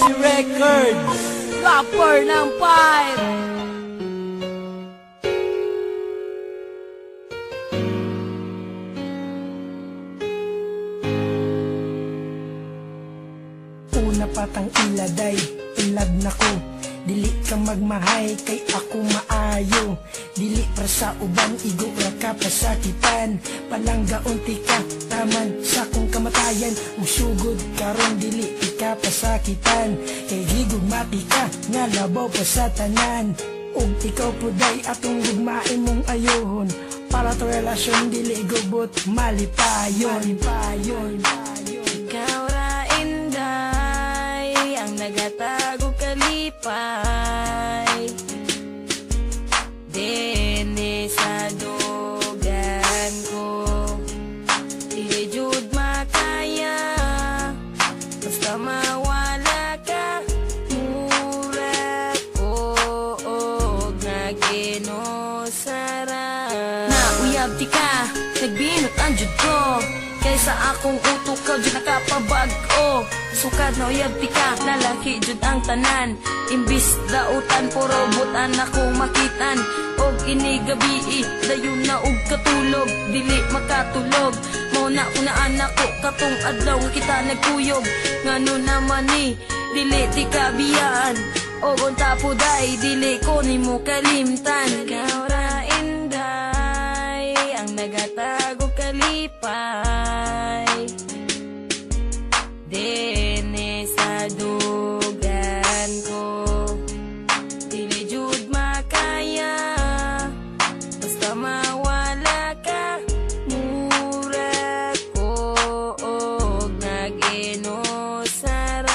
Easy Records, rapper ng pipe. Una patang iladay, ilag na ko. Dili ka magmahay, kay ako maayo. Dili pra sa uban, igo ra ka pasakitan. Palangga unti ka, taman sa kong kamatayan. Usugod karon dili ka pasakitan. Kay higugmati ka, nga labaw pa sa tanan. Ug ikaw puday atong gugmain mong ayohon. Para to relasyon dili gubot, malipayon. Ikaw ra inday, ang nagatago kalipay. Dene sa dugan ko, dili jud makaya. Basta mawala ka, mura ko og naginusara. Nauyab di ka, nagbinot ang jud ko. Kaysa akong utok ka, dyan nakapabag-o. Sukad na uyab di ka, lalaki jud ang tanan. Imbis dautan, puro butan akong makitan. Og inigabi, dayon na og katulog. Dili makatulog, mauna ko na anak ko. Katong adlaw nga kita nagkuyog. Ngano naman ni, dili di kabiyaan. Og unta po day, dili ko ni mo kalimtan. Ikaw ra inday, ang nagatago kalipay. Dene sa dugan ko, dili jud makaya. Basta mawala ka, mura ko og naginusara.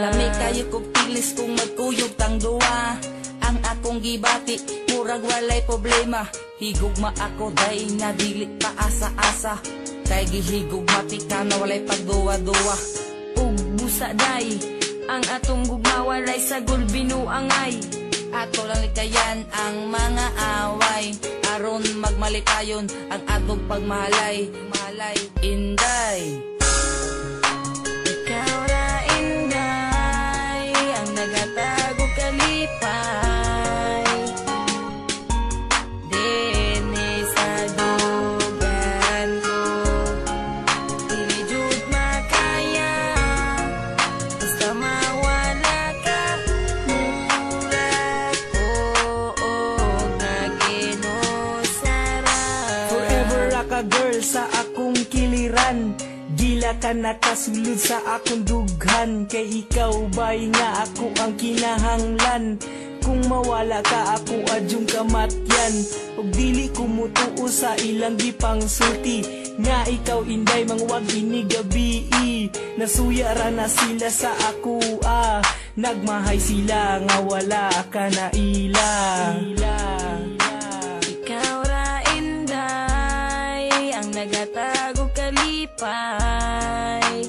Lami kayo kog tilis kung magkuyog tang duwa. Ang akong gibati, murag walay problema. Higugma ako day nga dili pa asa-asa. Kay gihigugmati ka na walay pagduwa-duwa. Ug busa day, ang atong gugma walay sagol binuangay. Ato lang likayan ang mga away. Aron magmalipayon ang atong pagmahalay. Inday, ikaw ra inday, ang nagatago kalipay. Dene sa dugan ko, dili jud makaya. Basta mawala ka, mura ko og naginusara. Forever ra ka girl sa akong kiliran. Gila ka nakasulod sa akong dughan. Kay ikaw bay nga ako ang kinahanglan. Kung mawala ka ako adyong kamatyan. Og dili ko mutuo sa ilang gipangsulti. Nga ikaw inday mangwag inigabi. Nasuya ra na sila sa ako nagmahay sila nga wala ka na ilang. Ikaw ra inday, ang nagatago kalipay.